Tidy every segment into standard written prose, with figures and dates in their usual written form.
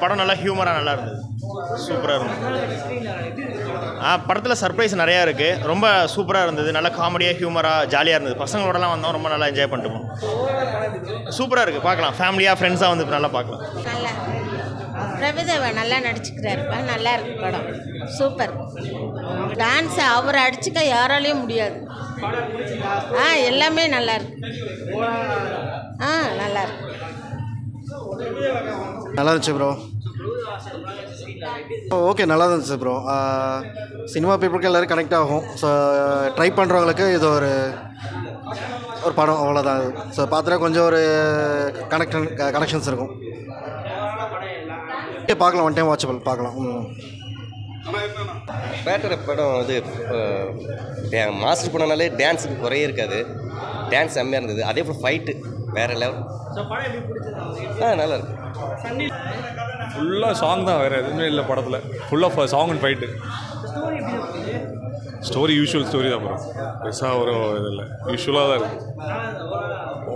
படம் நல்லா ஹியூமராக நல்லா இருந்தது, சூப்பராக இருந்தது. படத்தில் சர்ப்ரைஸ் நிறையா இருக்குது, ரொம்ப சூப்பராக இருந்தது. நல்லா காமெடியாக ஹியூமராக ஜாலியாக இருந்தது. பசங்களோடலாம் வந்தோம், ரொம்ப நல்லா என்ஜாய் பண்ணிட்டு போனோம். சூப்பராக இருக்குது, பார்க்கலாம். ஃபேமிலியாக ஃப்ரெண்ட்ஸாக வந்து நல்லா பார்க்கலாம். நல்லா பிரபுதேவா நல்லா நடிச்சுக்கிறாருப்பா, நல்லா இருக்கு படம், சூப்பர். டான்ஸ் அவர் அடிச்சுக்க யாராலையும் முடியாது. எல்லாமே நல்லா இருக்கு. நல்லா இருக்கு. நல்லா இருந்துச்சு ப்ரோ. ஓகே, நல்லா இருந்துச்சு ப்ரோ. சினிமா பீப்புளுக்கு எல்லோரும் கனெக்ட் ஆகும். ஸோ ட்ரை பண்ணுறவங்களுக்கு இது ஒரு படம், அவ்வளோதான். ஸோ பார்த்துட்டா கொஞ்சம் ஒரு கனெக்ஷன்ஸ் இருக்கும். பார்க்கலாம், ஒன் டைம் வாட்சபிள், பார்க்கலாம். பேட்டர் படம் வந்து மாஸ்டர் படம்னாலே டான்ஸுக்கு குறையே இருக்காது. டான்ஸ் செம்மையாக இருந்தது. அதே போல் ஃபைட்டு வேறு லெவல். நல்லா இருக்கு. ஃபுல்லாக சாங் தான், வேறு எதுவுமே இல்லை படத்தில். ஃபுல்லாக song and fight. Story usual story தான் ப்ரோ, பெருசாக ஒரு இது இல்லை, யூஷுவலாக தான் இருக்குது.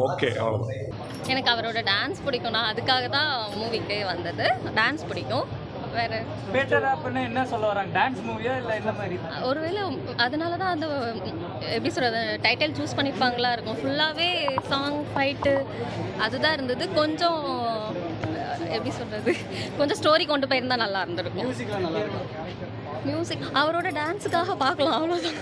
ஓகே, அவ்வளோதான். எனக்கு அவரோட டான்ஸ் பிடிக்கும்னா அதுக்காக தான் மூவிக்கு வந்தது. டான்ஸ் பிடிக்கும். வேறு பேட்டர் ஆப்னு என்ன சொல்ல வராங்க? டான்ஸ் மூவியா இல்லை என்ன மாதிரி? ஒருவேளை அதனால தான் அந்த எப்படி சொல்கிறது, டைட்டில் சூஸ் பண்ணியிருப்பாங்களா இருக்கும். ஃபுல்லாகவே சாங் ஃபைட்டு அதுதான் இருந்தது. கொஞ்சம் எப்படி சொல்கிறது, கொஞ்சம் ஸ்டோரி கொண்டு போயிருந்தால் நல்லா இருந்திருக்கும். மியூசிக்லாம் நல்லா இருக்கும். மியூசிக் அவரோட டான்ஸுக்காக பார்க்கலாம், அவ்வளோதான்.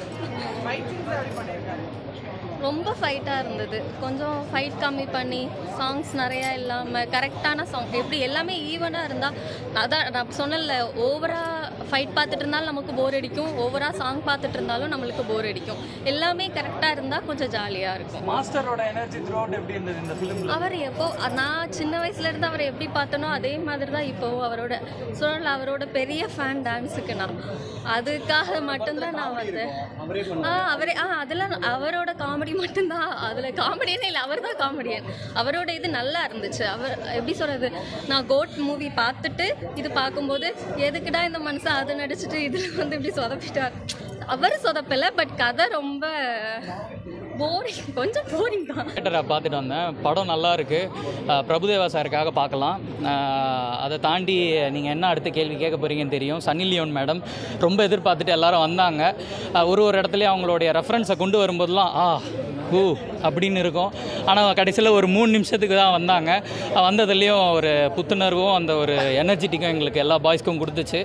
ரொம்ப ஃபைட்டாக இருந்தது. கொஞ்சம் ஃபைட் கம்மி பண்ணி சாங்ஸ் நிறையா இல்லாமல் கரெக்டான சாங், எப்படி எல்லாமே ஈவனாக இருந்தால். அதான் நான் சொன்னல, ஓவராக ஃபைட் பார்த்துட்டு இருந்தாலும் நமக்கு போர் அடிக்கும், ஓவராக சாங் பார்த்துட்டு இருந்தாலும் நம்மளுக்கு போர் அடிக்கும். எல்லாமே கரெக்டாக இருந்தால் கொஞ்சம் ஜாலியாக இருக்கும். மாஸ்டரோட எனர்ஜி த்ரூ அவுட் எப்படி இருந்தது இந்த ஃபிலிமில்? அவர் நான் சின்ன வயசுலேருந்து அவரை எப்படி பார்த்தனோ அதே மாதிரி தான் இப்போவும் அவரோட பெரிய ஃபேன் டான்ஸுக்கு. நான் அதுக்காக மட்டும்தான் நான் வந்தேன். அவரே அதெல்லாம் அவரோட காமெடி மட்டும்தான், அதில் காமெடியனே இல்லை, அவர் தான் காமெடியன். அவரோட இது நல்லா இருந்துச்சு. அவர் எப்படி சொல்கிறது, நான் கோட் மூவி பார்த்துட்டு இது பார்க்கும்போது எதுக்குடா இந்த மனுஷன் அதை நடிச்சுட்டு இதில் வந்து இப்படி சொதப்பிட்டார். அவர் சொதப்பலை, பட் கதை ரொம்ப போரிங், கொஞ்சம் போரிங் தான். தேட்டரை பார்த்துட்டு வந்தேன். படம் நல்லா இருக்குது. பிரபுதேவா சாருக்காக பார்க்கலாம். அதை தாண்டி நீங்கள் என்ன அடுத்த கேள்வி கேட்க போகிறீங்கன்னு தெரியும். சன்னி லியோன் மேடம் ரொம்ப எதிர்பார்த்துட்டு எல்லாரும் வந்தாங்க. ஒரு இடத்துலையும் அவங்களுடைய ரெஃபரன்ஸை கொண்டு வரும்போதெல்லாம் அப்படின்னு இருக்கும். ஆனால் கடைசியில் ஒரு 3 நிமிஷத்துக்கு தான் வந்தாங்க. வந்ததுலேயும் ஒரு புத்துணர்வும் அந்த ஒரு எனர்ஜெட்டிக்கும் எங்களுக்கு எல்லா பாய்ஸ்க்கும் கொடுத்துச்சு.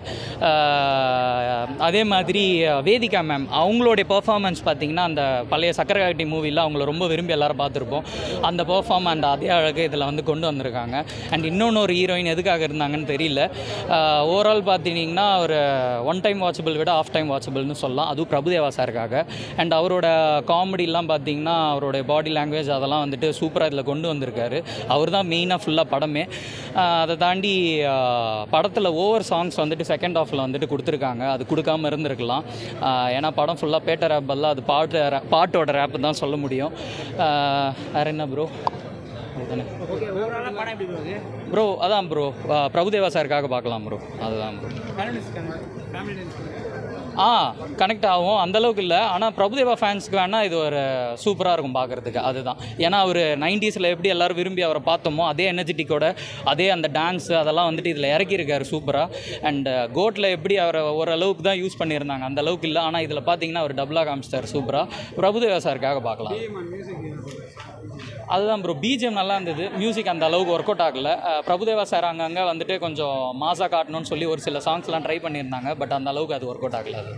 அதே மாதிரி வேதிகா மேம் அவங்களுடைய பர்ஃபார்மன்ஸ் பார்த்திங்கன்னா, அந்த பழைய சக்கரகாட்டி மூவியில் அவங்கள ரொம்ப விரும்பி எல்லோரும் பார்த்துருப்போம். அந்த பர்ஃபார்ம் அண்ட் அதே அழகு இதில் வந்து கொண்டு வந்திருக்காங்க. அண்ட் இன்னொன்று ஹீரோயின் எதுக்காக இருந்தாங்கன்னு தெரியல. ஓவரால் பார்த்திங்கன்னா ஒரு ஒன் டைம் வாட்சபிள் விட ஆஃப் டைம் வாட்சபிள்னு சொல்லலாம். அதுவும் பிரபுதேவா சாருக்காக. அண்ட் அவரோட காமெடிலாம் பார்த்திங்கன்னா, அவருடைய பாடி லாங்குவேஜ் அதெல்லாம் வந்துட்டு சூப்பராக இதில் கொண்டு வந்திருக்காரு. அவர் தான் மெயினாக ஃபுல்லாக படமே. அதை தாண்டி படத்தில் ஓவர் சாங்ஸ் வந்துட்டு செகண்ட் ஹாஃபில் வந்துட்டு கொடுத்துருக்காங்க. அது கொடுக்காமல் இருந்திருக்கலாம். ஏன்னா படம் ஃபுல்லாக பேட்ட ரேப் எல்லாம், அது பாட்டோட ரேப்பு தான் சொல்ல முடியும். வேறு என்ன ப்ரோ? ப்ரோ அதான் ப்ரோ, பிரபுதேவா சாருக்காக பார்க்கலாம் ப்ரோ, அதுதான் ப்ரோ. கனெக்ட் ஆகும், அந்தளவுக்கு இல்லை. ஆனால் பிரபுதேவா ஃபேன்ஸ்க்கு வேணால் இது ஒரு சூப்பராக இருக்கும் பார்க்குறதுக்கு. அதுதான், ஏன்னா அவர் 90s எப்படி எல்லோரும் விரும்பி அவரை பார்த்தோமோ அதே எனர்ஜெட்டிக்கோட அதே அந்த டான்ஸு அதெல்லாம் வந்துட்டு இதில் இறக்கியிருக்காரு சூப்பராக. அண்ட் கோட்டில் எப்படி அவரை ஓரளவுக்கு தான் யூஸ் பண்ணியிருந்தாங்க, அந்த அளவுக்கு இல்லை. ஆனால் இதில் பார்த்தீங்கன்னா அவர் டபுளாக காமிச்சிட்டார் சூப்பராக. பிரபுதேவா சாருக்காக பார்க்கலாம். அதுதான் ப்ரோ, பிஜிஎம் நல்லா இருந்தது. மியூசிக் அந்த அளவுக்கு ஒர்க் அவுட் ஆகலை. பிரபுதேவா சார் அங்கங்கே வந்துட்டு கொஞ்சம் மாசாக காட்டணும்னு சொல்லி ஒரு சில சாங்ஸ்லாம் ட்ரை பண்ணியிருந்தாங்க. பட் அந்த அளவுக்கு அது ஒர்க் அவுட் ஆகலை. அது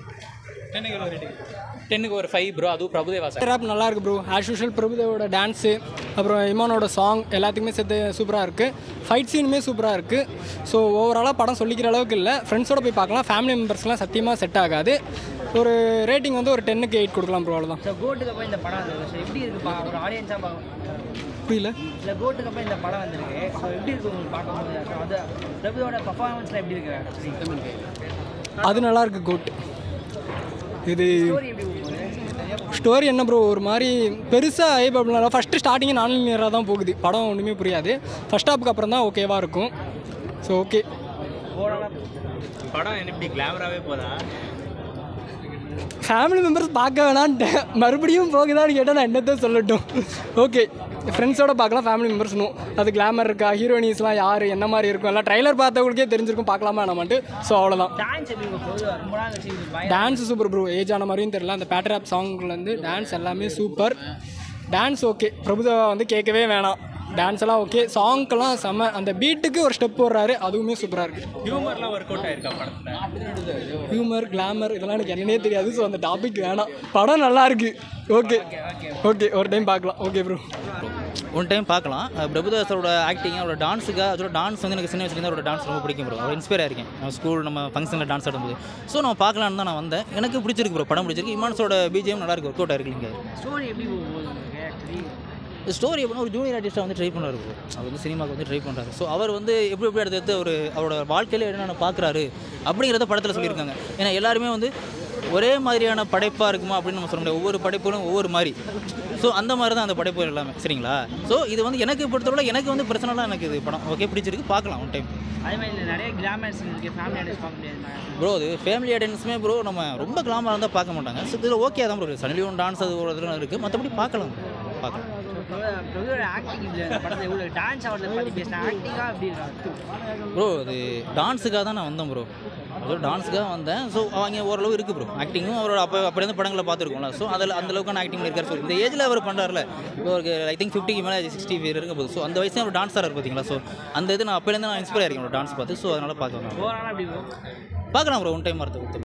10க்கு ஒரு 5 ப்ரோ. அதுவும் பிரபுதேவா சார் ரேப் நல்லா இருக்குது ப்ரோ. ஆஸ் யூஷுவல் பிரபுதேவோட டான்ஸு, அப்புறம் இமானோட சாங் எல்லாத்துக்குமே சேர்த்து சூப்பராக இருக்குது. ஃபைட் சீனுமே சூப்பராக இருக்குது. ஸோ ஓவராலாக படம் சொல்லிக்கிற அளவுக்கு இல்லை. ஃப்ரெண்ட்ஸோடு போய் பார்க்கலாம். ஃபேமிலி மெம்பர்ஸ்லாம் சத்தியமாக செட் ஆகாது. ஒரு ரேட்டிங் வந்து ஒரு 10க்கு 8 கொடுக்கலாம் ப்ரோ, அவ்வளோதான். கோட்டுக்கு அப்புறம் இந்த படம் வந்து எப்படி இருக்குப்பா, ஒரு ஆடியன்ஸாக பார்க்க புரியல? இல்லை, கோட்டுக்கு அப்புறம் இந்த படம் வந்திருக்கு. ஸோ எப்படி இருக்குது உங்களுக்கு பார்க்கும்போது? அது பிரபுதோட பர்ஃபார்மன்ஸில் எப்படி இருக்கு? அது நல்லாயிருக்கு கோட். இது ஸ்டோரி என்ன ப்ரோ, ஒரு மாதிரி பெருசாக ஐபப்லாம் ஃபஸ்ட்டு ஸ்டார்டிங்கே நான் லீனியராக தான் போகுது. படம் ஒன்றுமே புரியாது. ஃபஸ்ட் ஹாப்புக்கு அப்புறம் தான் ஓகேவாக இருக்கும். ஸோ ஓகே, படம் எப்படி கிளாமராகவே போதா? ஃபேமிலி மெம்பர்ஸ் பார்க்க வேணான்ட்டு மறுபடியும் போகுதான்னு கேட்டால் நான் என்னதான் சொல்லட்டும். ஓகே. ஃப்ரெண்ட்ஸோட பார்க்கலாம், ஃபேமிலி மெம்பர்ஸ்னும். அது கிளாமர் இருக்கா, ஹீரோயினிஸ்லாம் யார் என்ன மாதிரி இருக்கும் எல்லாம் ட்ரைலர் பார்த்தவங்களுக்கே தெரிஞ்சிருக்கும் பார்க்கலாமா நம்மன்ட்டு. ஸோ அவ்வளோதான். டான்ஸ் எப்படி போகுது? ரொம்ப நாள் கழிச்சு இது பயங்கர டான்ஸ் சூப்பர் ப்ரோ. ஏஜ் ஆன மாதிரியும் தெரியல. அந்த பேட்டர் சாங்லேருந்து டான்ஸ் எல்லாமே சூப்பர். டான்ஸ் ஓகே, பிரபுதேவா வந்து கேட்கவே வேணாம். டான்ஸ் எல்லாம் ஓகே, சாங்க்கெல்லாம் செம்ம. அந்த பீட்டுக்கு ஒரு ஸ்டெப் போடுறாரு, அதுவுமே சூப்பராக இருக்குது. ஹியூமர்லாம் ஒர்க் அவுட் ஆயிருக்கா படத்தில்? ஹியூமர் கிளாமர் இதெல்லாம் எனக்கு என்னன்னே தெரியாது. ஸோ அந்த டாபிக் வேணாம். படம் நல்லா இருக்கு. ஓகே ஓகே, ஒரு டைம் பார்க்கலாம். ஓகே ப்ரோ, ஒன் டைம் பார்க்கலாம். பிரபுதாஸோட ஆக்டிங், அவரோட டான்ஸுக்கு, அதோட டான்ஸ் வந்து எனக்கு சின்ன வயசுலேருந்து அவரோட டான்ஸ் ரொம்ப பிடிக்கும் ப்ரோ. அவர் இன்ஸ்பயர் ஆயிருக்கேன். நான் ஸ்கூல் நம்ம ஃபங்க்ஷனில் டான்ஸ் ஆடும்போது. ஸோ நம்ம பார்க்கலான்னு தான் நான் வந்தேன். எனக்கு பிடிச்சிருக்கு ப்ரோ, படம் பிடிச்சிருக்கு. இமான்ஸோட பிஜிஎம் நல்லா இருக்கு, ஒர்க் அவுட் ஆயிருக்கு. இங்கே ஸ்டோரி எப்படி போகுது ஆக்சுவலி? ஸ்டோரி எப்படின்னா ஒரு ஜூனியர் ஆர்டிஸ்ட்டாக வந்து ட்ரை பண்ணுறாரு ப்ரோ. அவர் வந்து சினிமாவுக்கு வந்து ட்ரை பண்ணுறாரு. ஸோ அவர் வந்து எப்படி எடுத்து அவரோட வாழ்க்கையில் என்னென்ன பார்க்குறாரு அப்படிங்கிறத படத்தில் சொல்லியிருக்காங்க. ஏன்னா எல்லாருமே வந்து ஒரே மாதிரியான படைப்பாக இருக்குமா அப்படின்னு நம்ம சொல்ல முடியாது. ஒவ்வொரு படைப்புகளும் ஒவ்வொரு மாதிரி. ஸோ அந்த மாதிரி தான் அந்த படைப்பு எல்லாமே, சரிங்களா? ஸோ இது வந்து எனக்கு பொறுத்தவரை எனக்கு வந்து பர்சனலாக எனக்கு இது படம் ஓகே பிடிச்சிருக்கு, பார்க்கலாம் ஒன் டைம். அதே மாதிரி இல்லை நிறைய கிளாமர்ஸ் இருக்குது, ஃபேமிலி ஆடியன்ஸ் பார்க்க முடியாது ப்ரோ. அது ஃபேமிலி ஆடியன்ஸுமே ப்ரோ நம்ம ரொம்ப கிளாமராக இருந்தால் பார்க்க மாட்டாங்க. ஸோ இதில் ஓகே தான் ப்ரோ. சன்னி லியோன் டான்ஸ் அது ஒரு இதில் இருக்குது, மற்றபடி பார்க்கலாம். பிரபுவோட ஆக்டிங் இல்லை படத்தில் எவ்வளோ டான்ஸ் அவர்களை பற்றி பேசினா ஆக்டிங்காக எப்படி இருக்காங்க ப்ரோ? அது டான்ஸுக்காக தான் நான் வந்தேன் ப்ரோ. அதோட டான்ஸுக்காக வந்தேன். ஸோ அவங்க ஓரளவு இருக்குது ப்ரோ. ஆக்டிங்கும் அவரோட அப்போ படங்களை பார்த்துருக்கோம்ல. ஸோ அதில் அந்தளவுக்கான ஆக்டிங் பண்ணியிருக்காரு. ஸோ இந்த ஏஜில் அவர் பண்ணுறாருல, இப்போ அவருக்கு ஐ திங்க் 50 மேலே 60 இருக்க போகுது. ஸோ அந்த வயசுல அவர் டான்ஸ் ஆடுறாரு பார்த்தீங்களா? ஸோ அந்த இது நான் அப்போலேருந்து நான் இன்ஸ்பயர் ஆயிருக்கேன் டான்ஸ் பார்த்து. ஸோ அதனால் பார்க்கலாம். ஓவராலாக எப்படி பார்க்கலாம் ப்ரோ, ஒன் டைம் வரது.